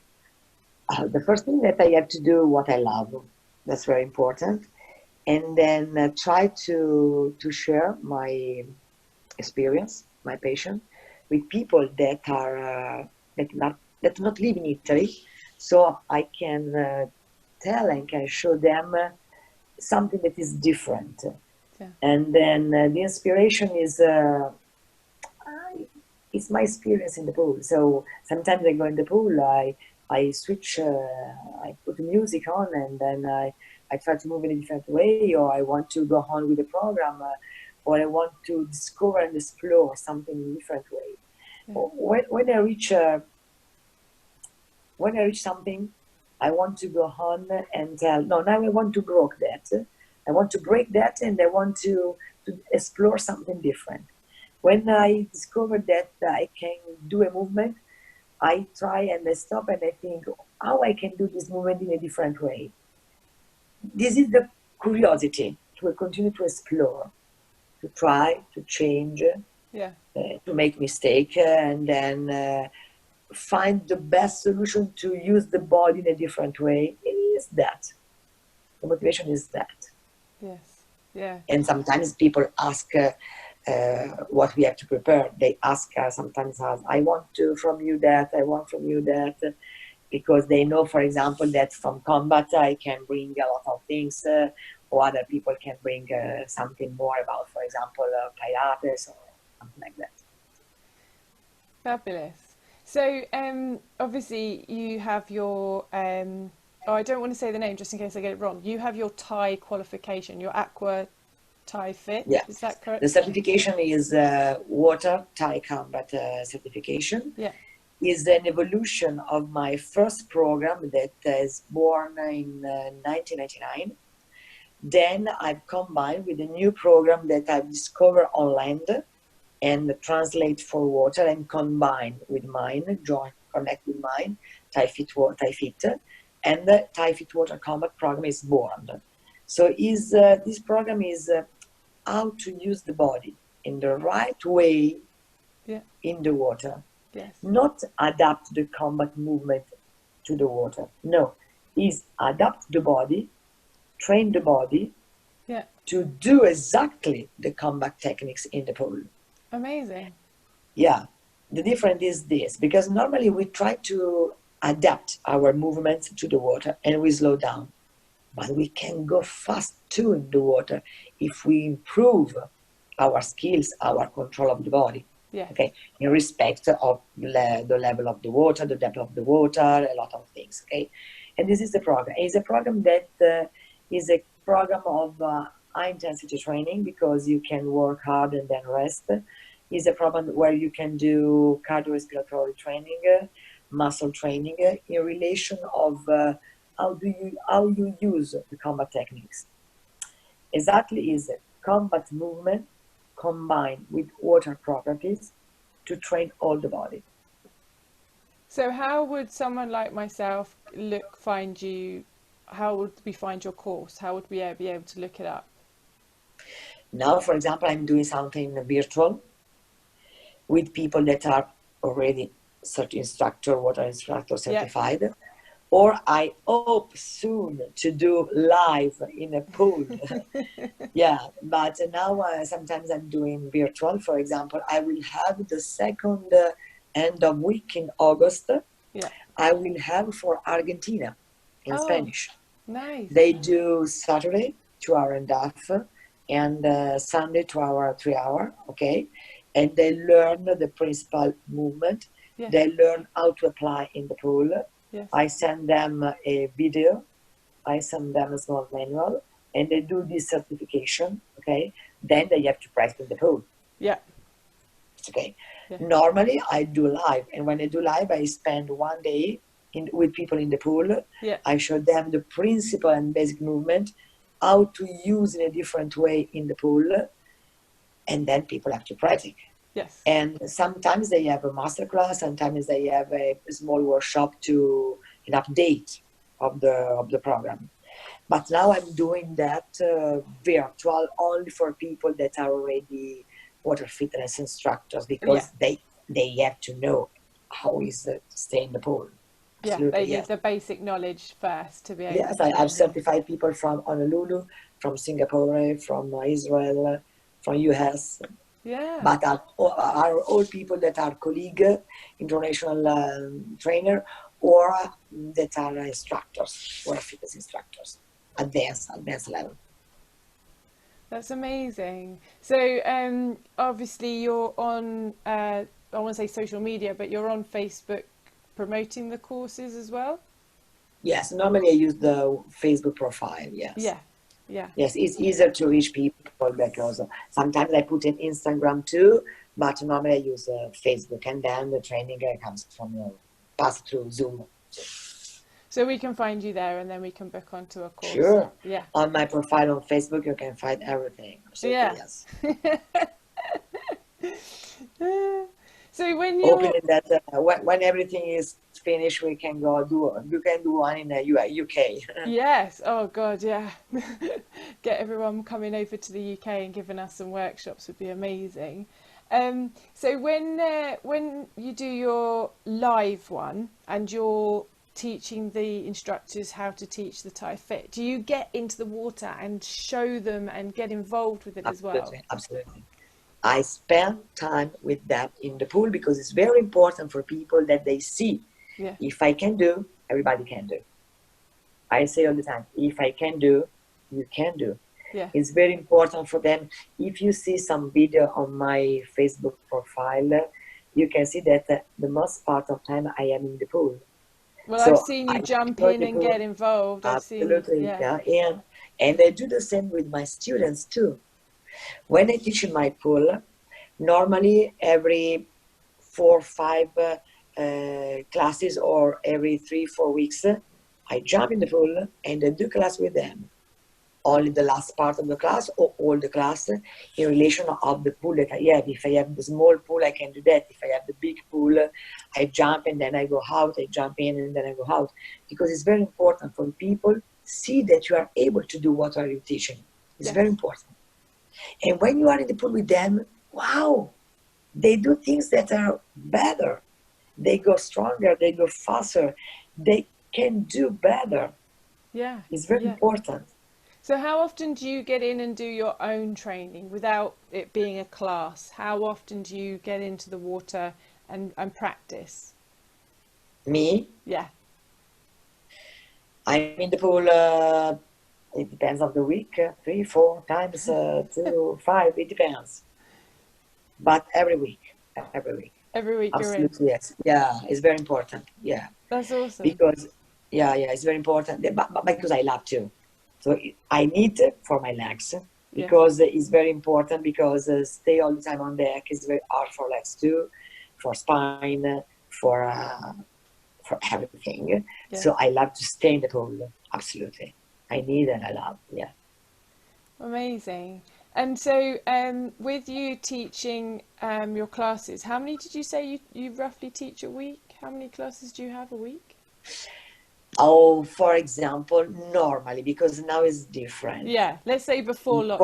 The first thing that I have to do what I love. That's very important. And then try to share my experience, my passion, with people that are that not live in Italy. So I can tell and can show them something that is different. Yeah. And then the inspiration is it's my experience in the pool. So sometimes I go in the pool, I switch, I put the music on, and then I try to move in a different way, or I want to go on with the program, or I want to discover and explore something in a different way. Yeah. When I reach something, I want to go on and tell, no, now I want to break that. I want to break that, and I want to explore something different. When I discover that I can do a movement, I try and I stop and I think how I can do this movement in a different way. This is the curiosity to continue to explore, to try, to change, to make mistake, and then find the best solution to use the body in a different way. It is that. The motivation is that. Yes. Yeah. And sometimes people ask what we have to prepare. They ask sometimes us, I want from you that, because they know, for example, that from combat I can bring a lot of things, or other people can bring something more about, for example, Pilates or something like that. Fabulous. So obviously you have your, I don't want to say the name just in case I get it wrong. You have your Thai qualification, your Aqua Thai Fit, yeah. Is that correct? The certification is Water Thai Combat certification. Yeah. Is an evolution of my first program that is born in 1999. Then I've combined with a new program that I've discovered on land and translate for water and combine with mine, connect with mine, Thai Fit, and the Thai Fit Water Kombat program is born. So this program is how to use the body in the right way in the water. Yes. Not adapt the combat movement to the water. No, is adapt the body, train the body to do exactly the combat techniques in the pool. Amazing. Yeah, the difference is this, because normally we try to adapt our movements to the water and we slow down, but we can go fast too in the water if we improve our skills, our control of the body. Yes. Okay, in respect of the level of the water, the depth of the water, a lot of things. Okay, and this is the program. It's a program that is a program of high intensity training, because you can work hard and then rest. It's a program where you can do cardiorespiratory training, muscle training, in relation of how you use the combat techniques. Exactly, is a combat movement combined with water properties to train all the body. So how would someone like myself find you? How would we find your course? How would we be able to look it up? Now, for example, I'm doing something virtual with people that are already water instructor certified. or I hope soon to do live in a pool. Yeah, but now sometimes I'm doing virtual. For example, I will have the second end of week in August. Yeah. I will have for Argentina in Oh, Spanish. nice. They do Saturday 2 hour and a half, and Sunday 2 hour, 3 hour. Okay, and they learn the principal movement. Yeah. They learn how to apply in the pool. Yes. I send them a video. I send them a small manual, and they do this certification. Okay, then they have to practice in the pool. Yeah. Okay. Yeah. Normally, I do live, and when I do live, I spend 1 day with people in the pool. Yeah. I show them the principle and basic movement, how to use in a different way in the pool, and then people have to practice. Yes. And sometimes they have a master class, sometimes they have a small workshop to an update of the program. But now I'm doing that virtual only for people that are already water fitness instructors, because Yeah. they have to know how is it to stay in the pool. Yeah, Absolutely, they need yes. the basic knowledge first to be able Yes, to. I've certified people from Honolulu, from Singapore, from Israel, from US. Yeah. But are all people that are colleague, international trainer, or that are instructors, or fitness instructors, advanced level. That's amazing. So obviously you're on, I want to say social media, but you're on Facebook promoting the courses as well? Yes, normally I use the Facebook profile, yes. Yeah, yeah. Yes, it's easier to reach people because sometimes I put in Instagram too, but normally I use Facebook, and then the training comes from pass through Zoom. So we can find you there and then we can book onto a course. Sure. Yeah. On my profile on Facebook, you can find everything. Absolutely, Yeah. yes. So when you're Hoping that when everything is finished, we can go you can do one in the UK. Yes, oh God, yeah. Get everyone coming over to the UK and giving us some workshops would be amazing. So when you do your live one and you're teaching the instructors how to teach the Thai Fit, do you get into the water and show them and get involved with it as well? Absolutely, absolutely. I spend time with them in the pool because it's very important for people that they see. Yeah. If I can do, everybody can do. I say all the time, if I can do, you can do. Yeah. It's very important for them. If you see some video on my Facebook profile, you can see that the most part of time I am in the pool. Well, So I've seen you I jump enjoy in the and pool. get involved. I've seen, Absolutely, yeah. yeah. And I do the same with my students too. When I teach in my pool, normally every 4 or 5 classes, or every 3 or 4 weeks, I jump in the pool and I do class with them. Only the last part of the class or all the class in relation of the pool that I have. If I have the small pool, I can do that. If I have the big pool, I jump and then I go out. I jump in and then I go out. Because it's very important for people see that you are able to do what are you teaching. It's Yes. very important. And when you are in the pool with them, wow, they do things that are better. They go stronger, they go faster, they can do better. Yeah. It's very Yeah. important. So how often do you get in and do your own training without it being a class? How often do you get into the water and practice? Me, Yeah. I'm in the pool, it depends on the week, 3, 4 times, 2, 5, it depends. But every week, every week. Every week you're in. Absolutely, yes. Yeah, it's very important. Yeah. That's awesome. Because, yeah, it's very important. But because I love to. So I need for my legs, because it's very important, because stay all the time on deck is very hard for legs too, for spine, for everything. Yes. So I love to stay in the pool. Absolutely. I need and I love, yeah. Amazing. And so with you teaching your classes, how many did you say you roughly teach a week? How many classes do you have a week? Oh, for example, normally, because now it's different. Yeah, let's say before lockdown.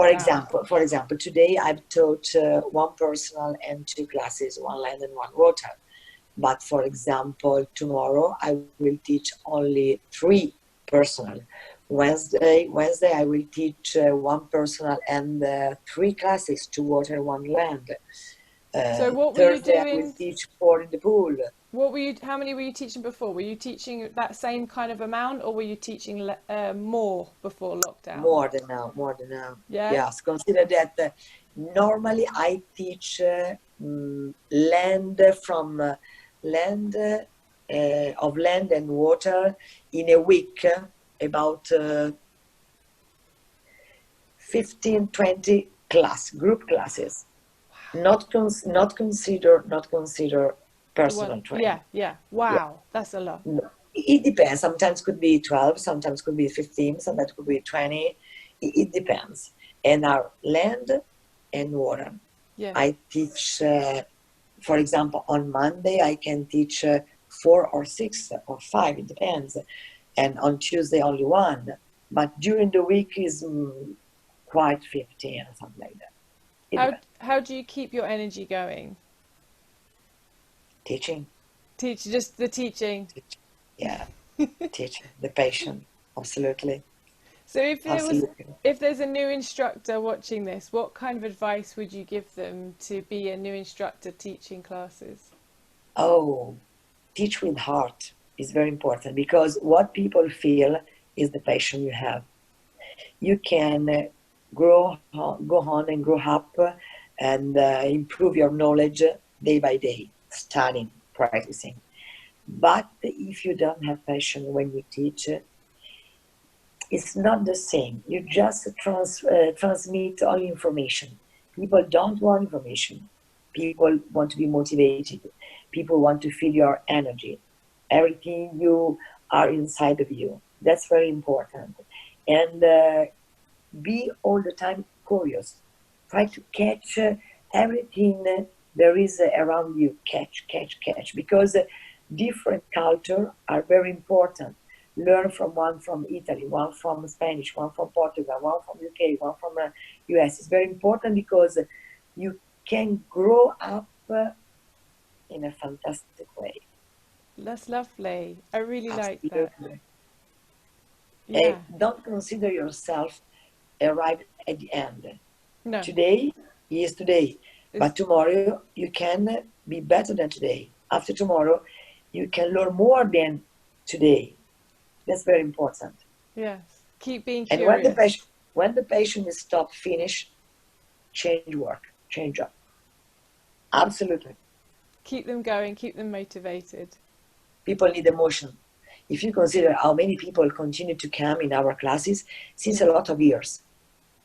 For example, today I've taught 1 personal and 2 classes, 1 land and 1 water. But for example, tomorrow I will teach only 3 personal. Wednesday I will teach 1 personal and 3 classes, 2 water, 1 land. So what were you Thursday I will doing? teach 4 in the pool. What were you? How many were you teaching before? Were you teaching that same kind of amount, or were you teaching more before lockdown? More than now, more than now. Yeah. Yes, consider that normally I teach land from land of land and water in a week, about 15, 20 group classes. Not consider The one. personal training. Yeah. Yeah. Yeah. Wow. That's a lot. No. It depends. Sometimes could be 12, sometimes could be 15, sometimes could be 20. It depends. And our land and water. Yeah. I teach, for example, on Monday, I can teach 4 or 6 or 5, it depends. And on Tuesday, only 1. But during the week is quite 15 or something like that. It depends. How do you keep your energy going? Teaching. Just the teaching. Yeah, teaching the patient. Absolutely. So Absolutely. if there's a new instructor watching this, what kind of advice would you give them to be a new instructor teaching classes? Oh, teach with heart is very important, because what people feel is the passion you have. You can go on and grow up and improve your knowledge day by day, studying, practicing. But if you don't have passion when you teach, it's not the same. You just transmit all information. People don't want information. People want to be motivated. People want to feel your energy. Everything you are inside of you. That's very important. And be all the time curious. Try to catch everything there is around you. Catch. Because different cultures are very important. Learn from one from Italy, one from Spanish, one from Portugal, one from UK, one from US. It's very important because you can grow up in a fantastic way. That's lovely. I really like that. Absolutely. Yeah. Don't consider yourself arrived at the end. No. Today is today, but tomorrow you can be better than today. After tomorrow, you can learn more than today. That's very important. Yes. Keep being And curious. when the patient is stopped, finish, change work, change job. Absolutely. Keep them going. Keep them motivated. People need emotion. If you consider how many people continue to come in our classes since a lot of years.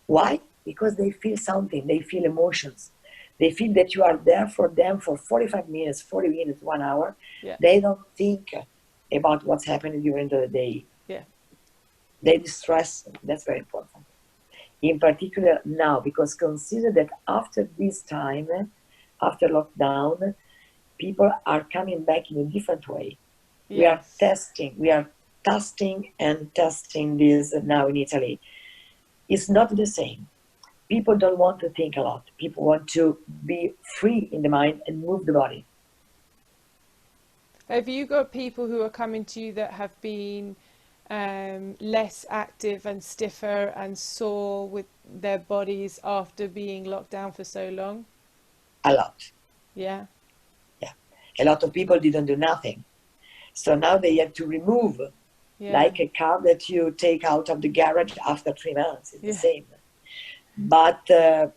Why? Because they feel something. They feel emotions. They feel that you are there for them for 45 minutes, 40 minutes, 1 hour. Yeah. They don't think about what's happening during the day. Yeah. They distress. That's very important. In particular now, because consider that after this time, after lockdown, people are coming back in a different way. Yes. We are testing this now in Italy. It's not the same. People don't want to think a lot. People want to be free in the mind and move the body. Have you got people who are coming to you that have been less active and stiffer and sore with their bodies after being locked down for so long? A lot. Yeah. Yeah. A lot of people didn't do nothing. So now they have to remove, like a car that you take out of the garage after 3 months. It's the same. But the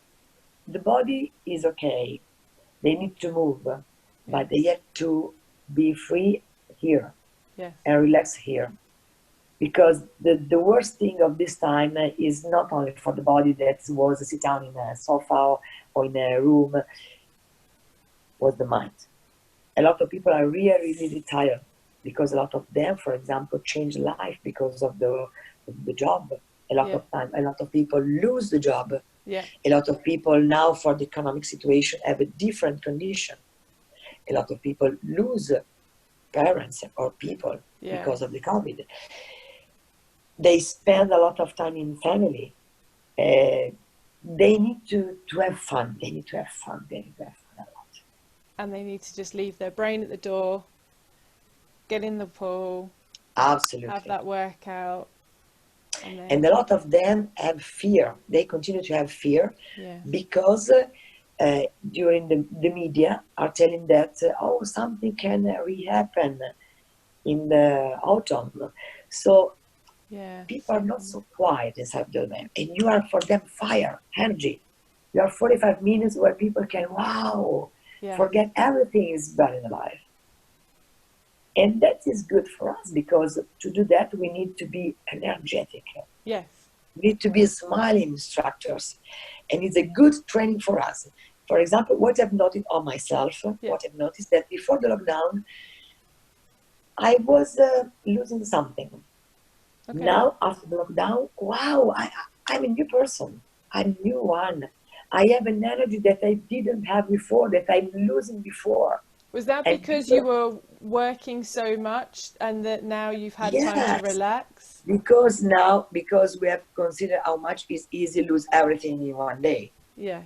body is okay. They need to move, but they have to be free here and relax here. Because the worst thing of this time is not only for the body that was sit down in a sofa or in a room, was the mind. A lot of people are really, really tired because a lot of them, for example, change life because of the job. A lot of time, a lot of people lose the job. Yeah. A lot of people now, for the economic situation, have a different condition. A lot of people lose parents or people because of the COVID. They spend a lot of time in family. They need to have fun. They need to have fun. They need to have fun a lot. and they need to just leave their brain at the door, get in the pool, have Absolutely. that workout, and And then a lot of them have fear. They continue to have fear yeah, because during the media are telling that, oh, something can re-happen in the autumn. So yeah, people are not so quiet inside the them. And you are for them fire, energy. You are 45 minutes where people can, wow, yeah, forget everything is bad in life. And that is good for us because to do that, we need to be energetic. yes, We need to be smiling instructors. And it's a good training for us. For example, what I've noticed on myself, yeah, what I've noticed that before the lockdown, I was losing something. okay. Now, after the lockdown, wow, I'm a new person. I'm a new one. I have an energy that I didn't have before, that I'm losing before. Was that And because you people, were working so much and that now you've had time to yes, relax? because we have considered how much it's easy to lose everything in one day. Yes,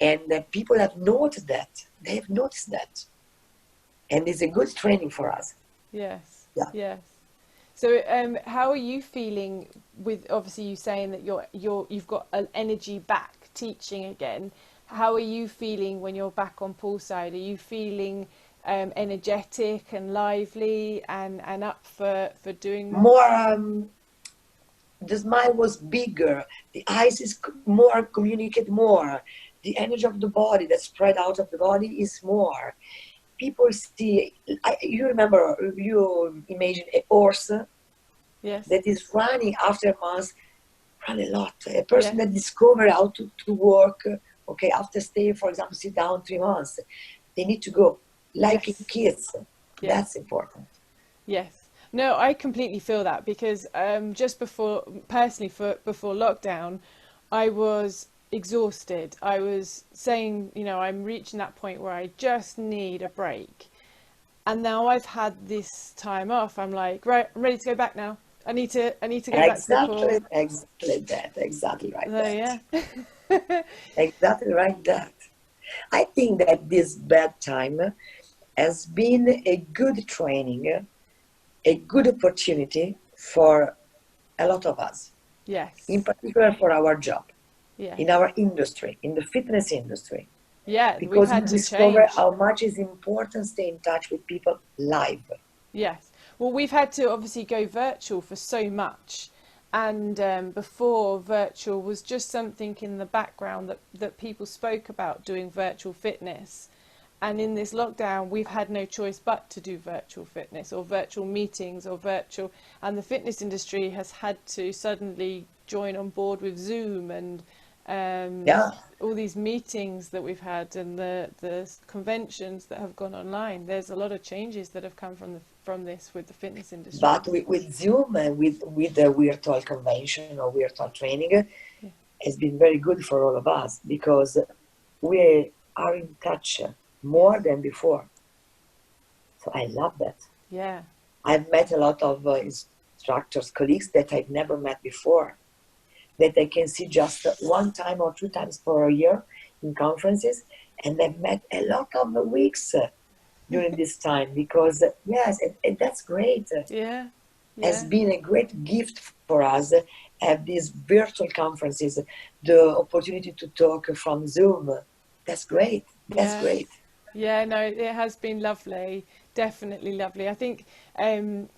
And people have noticed that. They have noticed that. And it's a good training for us. yes, Yeah. yes. So, how are you feeling with obviously you saying that you've got an energy back teaching again? How are you feeling when you're back on poolside? Are you feeling energetic and lively and up for doing more? More, the smile was bigger. The eyes is more, communicate more. The energy of the body that spread out of the body is more. People see, you remember, you imagine a horse Yes, that is running after months, run a lot. A person yes, that discover how to work, okay, after stay, for example, sit down 3 months, they need to go. Like in yes, kids, yes. that's important. Yes. No, I completely feel that because just before, personally, before lockdown, I was exhausted. I was saying, I'm reaching that point where I just need a break. And now I've had this time off. I'm like, right, I'm ready to go back now. I need to go back to the Exactly, pool. exactly that, exactly right So that. yeah. Exactly right that. I think that this bad time has been a good training, a good opportunity for a lot of us, in Yes. particular for our job, in Yes. our industry, in the fitness industry, Yeah, we've because we had to discover change. how much is important stay in touch with people live. Yes. Well, we've had to obviously go virtual for so much. And before, virtual was just something in the background that people spoke about doing virtual fitness. And in this lockdown, we've had no choice but to do virtual fitness or virtual meetings or virtual. And the fitness industry has had to suddenly join on board with Zoom and um, Yeah, all these meetings that we've had and the conventions that have gone online. There's a lot of changes that have come from this with the fitness industry. but with Zoom and with the virtual convention or virtual training, Yeah. has been very good for all of us because we are in touch Yes. more than before. So I love that. Yeah. I've met a lot of instructors, colleagues that I've never met before, that I can see just one time or two times per year in conferences. And I've met a lot of weeks during this time because, yes, and that's great. Yeah. Has Yeah. been a great gift for us at these virtual conferences, the opportunity to talk from Zoom. That's great. That's Yes. great. Yeah, no, it has been lovely. Definitely lovely. I think,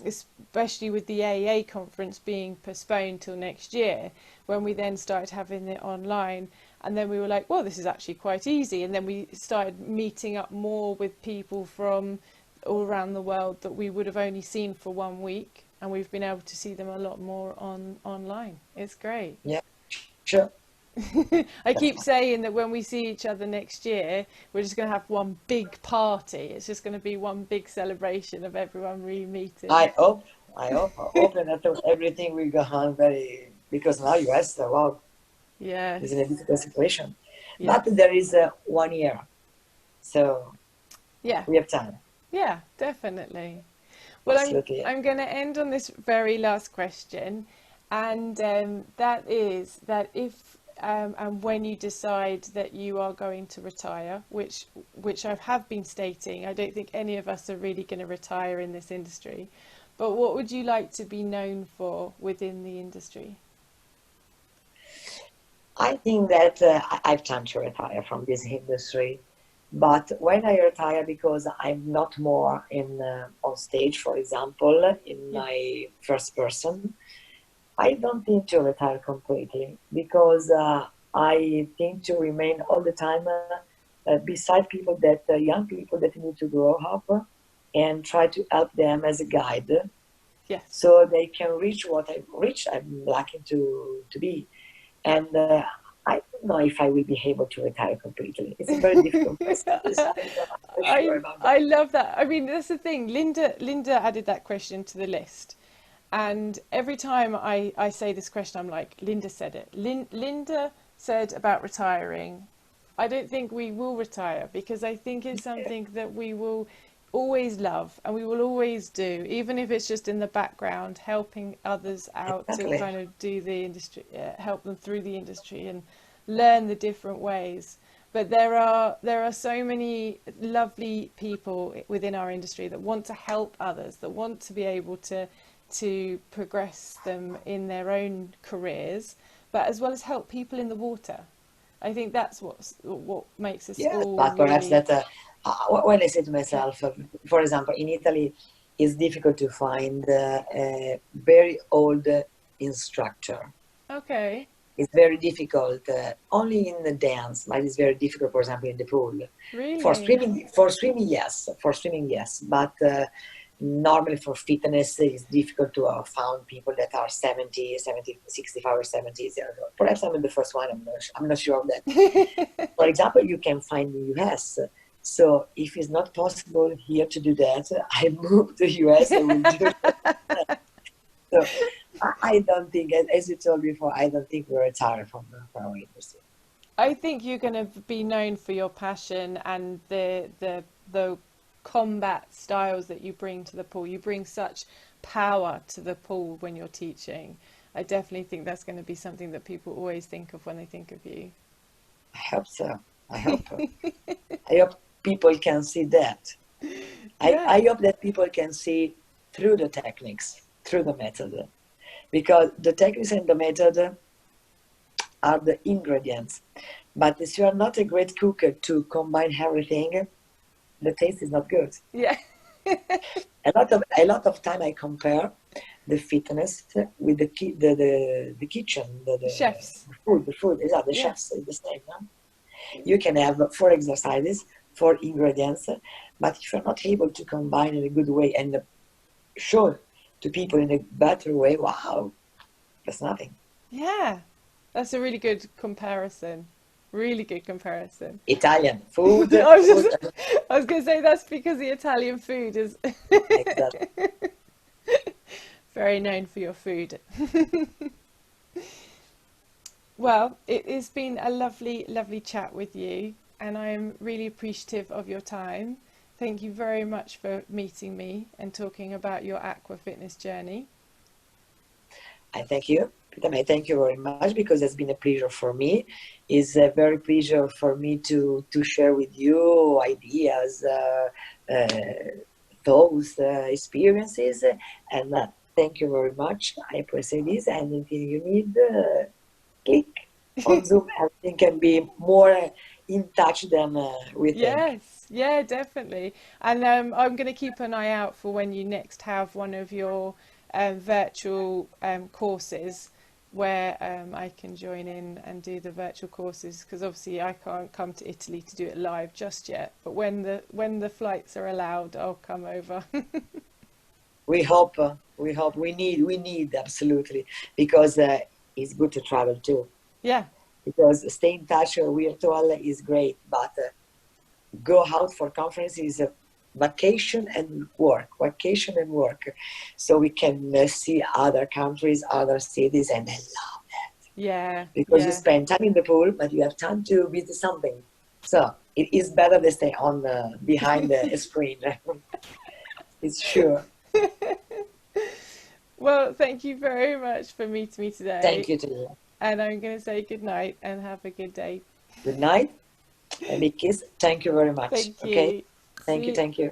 especially with the A.E.A. conference being postponed till next year, when we then started having it online, and then we were like, well, this is actually quite easy. And then we started meeting up more with people from all around the world that we would have only seen for 1 week, and we've been able to see them a lot more online. It's great. Yeah, sure. I keep saying that when we see each other next year, we're just going to have one big party. It's just going to be one big celebration of everyone re-meeting. I hope, I hope that everything will go on very, because now US, wow, is in a Yes, difficult situation. But yes, there is 1 year, so yeah, we have time. yeah, definitely. Well, I'm Absolutely. I'm going to end on this very last question, and that is that if and when you decide that you are going to retire, which I have been stating, I don't think any of us are really going to retire in this industry. But what would you like to be known for within the industry? I think that I've time to retire from this industry. But when I retire, because I'm not more in on stage, for example, in Yeah. my first person, I don't think to retire completely because I think to remain all the time beside people that young people that need to grow up and try to help them as a guide Yes. so they can reach what I've reached. I'm lucky to be, and I don't know if I will be able to retire completely. It's a very difficult question to decide. I'm not sure about that. I love that. I mean, that's the thing. Linda added that question to the list. And every time I say this question, I'm like, Linda said it. Linda said about retiring. I don't think we will retire because I think it's something that we will always love and we will always do, even if it's just in the background, helping others out to Exactly. kind of do the industry, help them through the industry and learn the different ways. But there are so many lovely people within our industry that want to help others, that want to be able to progress them in their own careers, but as well as help people in the water. I think that's what makes us Yes, all but perhaps really, that when I say to yeah. myself, for example, in Italy, it's difficult to find a very old instructor. Okay, It's very difficult only in the dance, but it's very difficult, for example, in the pool. really, For swimming, yes, for swimming, yes, but normally for fitness, it's difficult to find people that are 70, 70, 65 or 70 years old. Perhaps I'm the first one. I'm not sure of that. For example, you can find in the US. So if it's not possible here to do that, I move to US. I will do that. So I don't think, as you told before, I don't think we're retired from our industry. I think you're going to be known for your passion and the combat styles that you bring to the pool. You bring such power to the pool when you're teaching. I definitely think that's going to be something that people always think of when they think of you. I hope so. I hope. I hope people can see that. Yeah, I hope that people can see through the techniques, through the method, because the techniques and the method are the ingredients. But if you are not a great cooker to combine everything, the taste is not good. yeah. A lot of time I compare the fitness with the kitchen, Chefs. the food. Yeah, the Yeah. chefs is the same. No? You can have 4 exercises, 4 ingredients, but if you're not able to combine in a good way and show to people in a better way, wow, that's nothing. Yeah. That's a really good comparison. Really good comparison. Italian food, I was food, just, I was going to say that's because the Italian food is exactly. very known for your food. Well, it has been a lovely, lovely chat with you, and I am really appreciative of your time. Thank you very much for meeting me and talking about your aqua fitness journey. I thank you. Pittam, I thank you very much because it's been a pleasure for me. It's a very pleasure for me to share with you ideas, thoughts, experiences, and thank you very much. I appreciate this. And if you need, click on Zoom. Everything can be more in touch than we think. Yes, yeah, definitely. And I'm going to keep an eye out for when you next have one of your virtual courses where I can join in and do the virtual courses because obviously I can't come to Italy to do it live just yet. But when the flights are allowed, I'll come over. We hope. We need absolutely because it's good to travel too. Yeah, Because stay in touch virtual is great, but go out for conferences, vacation and work, so we can see other countries, other cities, and I love yeah, because you yeah. spend time in the pool, but you have time to visit something. So it is better to stay on behind the screen. It's sure. Well, thank you very much for meeting me Thank today. you to you. And I'm going to say good night and have a good day. Good night. A big kiss. Thank you very much. Thank Okay. you. Thank you. See Thank you.